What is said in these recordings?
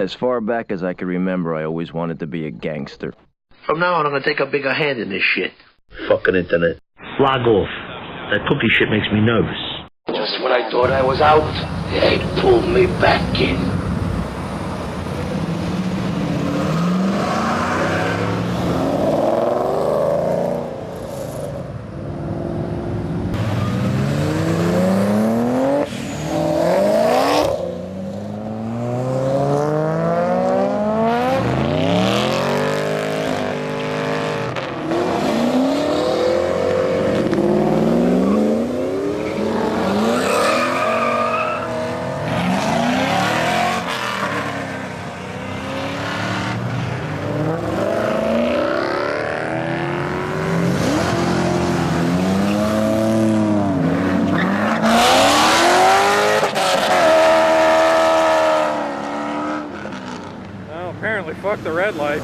As far back as I can remember, I always wanted to be a gangster. From now on, I'm gonna take a bigger hand in this shit. Fucking internet. Log off. That cookie shit makes me nervous. Just when I thought I was out, they pulled me back in. Apparently fuck the red light.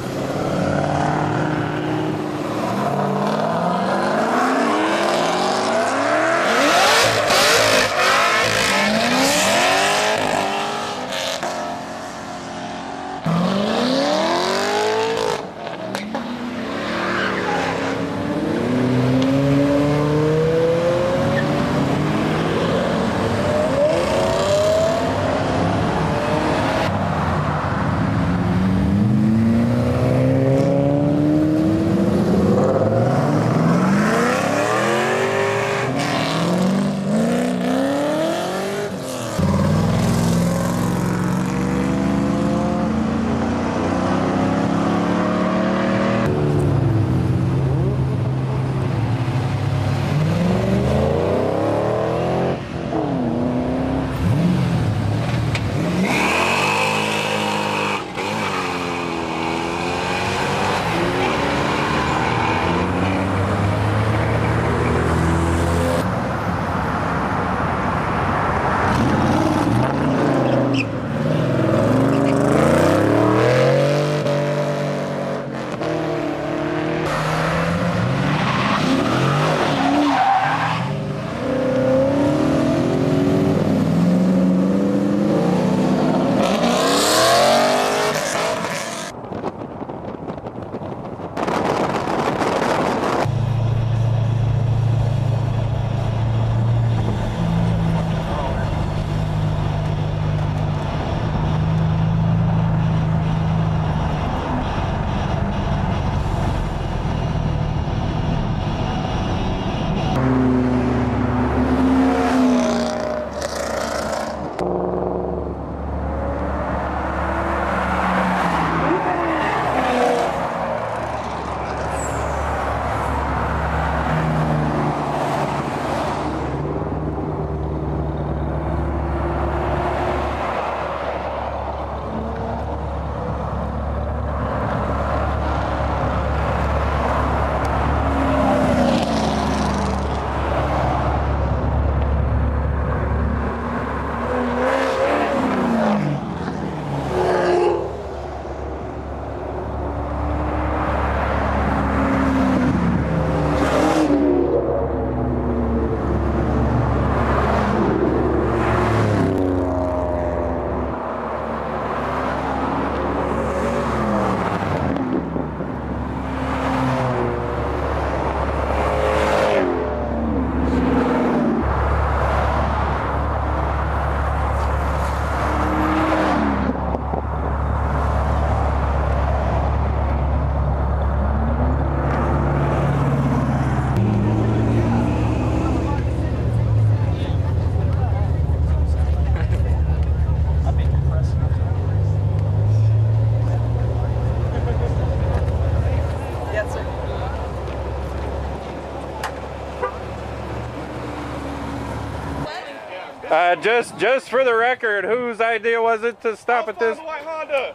Just for the record, whose idea was it to stop at this? White Honda.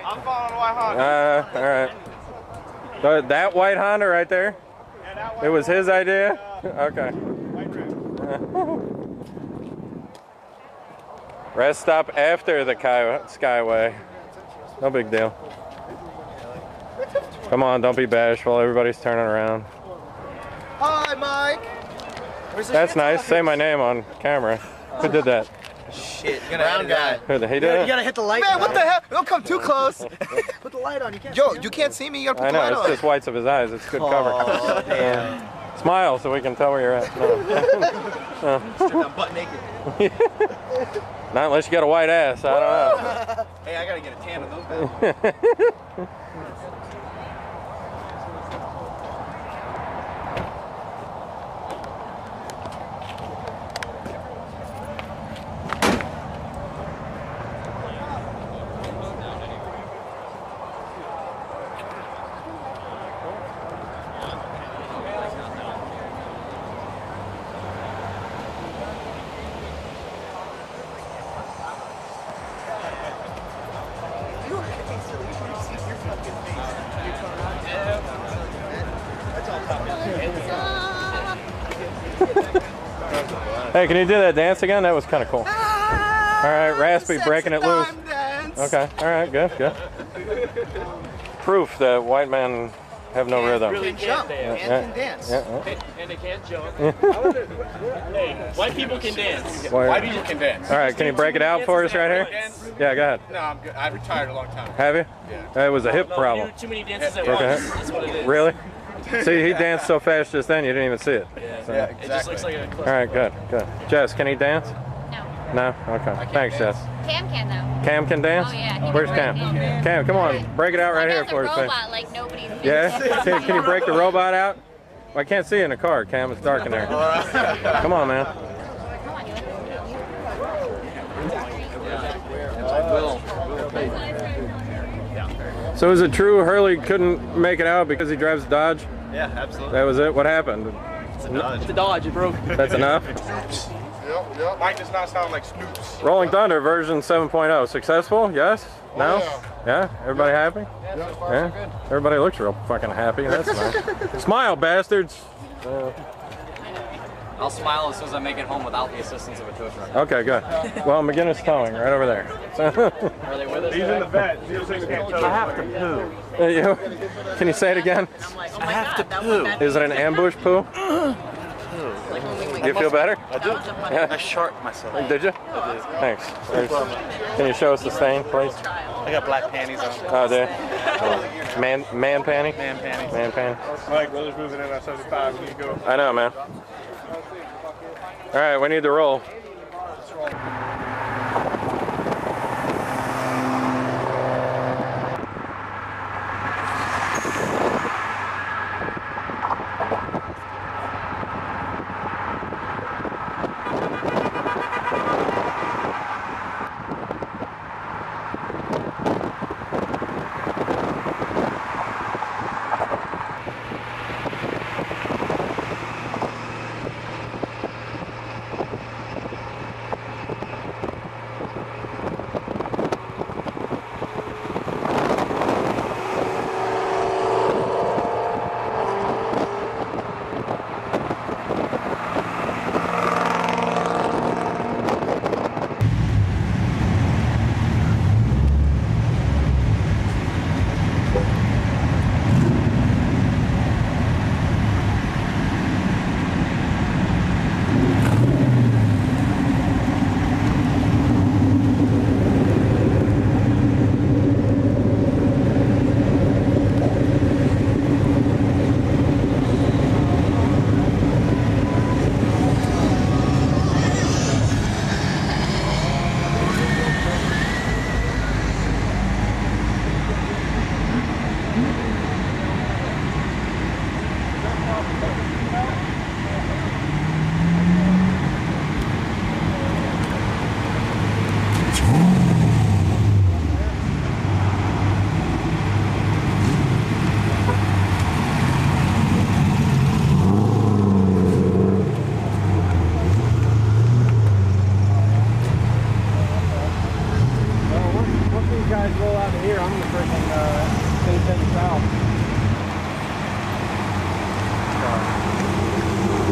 I'm following the white Honda. All right. That white Honda right there? Yeah, it was his idea? Okay. Rest stop after the Skyway. No big deal. Come on, don't be bashful. Everybody's turning around. Hi, Mike. That's nice. Say my name on camera. Who did that? Shit, you're gonna guy. He did You it? gotta hit the light. Man, what the hell? Don't come too close. Put the light on. You can't. Yo, you can't see me. You gotta put I the light know, on. it's just whites of his eyes. It's good cover. Oh, damn. Smile so we can tell where you're at. No. I'm butt naked. Not unless you got a white ass. I don't know. Hey, I gotta get a tan on those guys. Hey, can you do that dance again? That was kind of cool. All right, Raspy breaking it loose. Okay, all right, good, good. Proof that white men have no rhythm. Really can't dance. And can dance. And they can't jump. Hey, white people can dance. White people can dance. All right, can you break it out for us right here? Yeah, go ahead. No, I'm good. I retired a long time ago. Have you? Yeah. It was a hip problem. Too many dances at Okay. once. That's what it is. Really? See, he danced so fast just then, you didn't even see it. Yeah, So- It just looks like a All right, good, good. Jess, can he dance? No. No? Okay. Thanks, Jess. Cam can though. Cam can dance? Oh yeah. He Where's can Cam? break it. Cam, come on, break it out right He here does for a us. robot like nobody's business. Yeah? Can you break the robot out? Well, I can't see you in the car, Cam. It's dark in there. Come on, man. Come on, you. So is it true Hurley couldn't make it out because he drives a Dodge? Yeah, absolutely. That was it? What happened? It's a Dodge. The Dodge, it broke. That's enough? Yep. Mike does not sound like Snoops. Rolling Thunder version 7.0. Successful? Yes? No? Yeah? Everybody happy? Yeah? Everybody looks real fucking happy. That's nice. Smile, bastards! I'll smile as soon as I make it home without the assistance of a tow truck. Okay, good. Well, McGinnis Towing, right over there. Are they with us? He's in the vet. I have to poo. Can you say it again? I have to poo. Is it an ambush poo? Do you feel better? I do. Yeah. I sharked myself. Did you? I did. Thanks. Can you show us the stain, please? I got black panties on. Oh, there. Man panty? Man panties. Man panty. Mike, brothers moving in at 75. We need to go. I know, man. All right, we need to roll.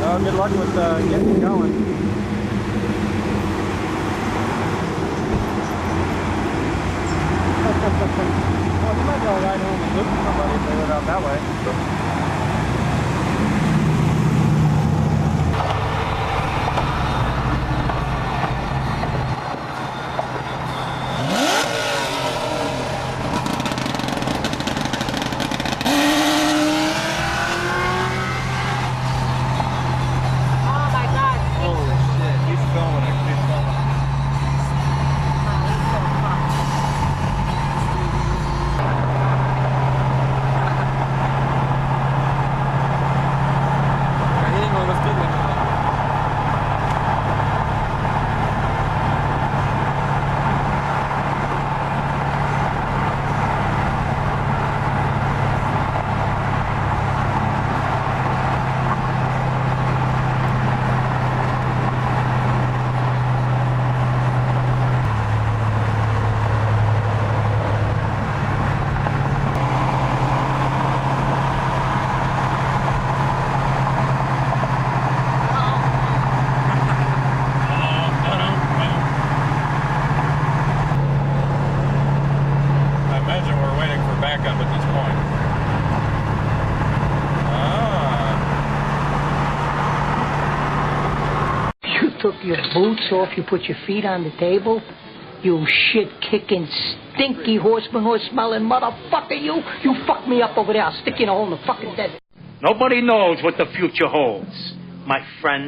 Well, good luck with getting it going. Well, you might be able to ride home and look for somebody if they live out that way. backup at this point. You took your boots off, you put your feet on the table. You shit-kicking, stinky horseman, horse-smelling motherfucker, you! You fucked me up over there. I'll stick you in a hole in the fucking desert. Nobody knows what the future holds, my friend.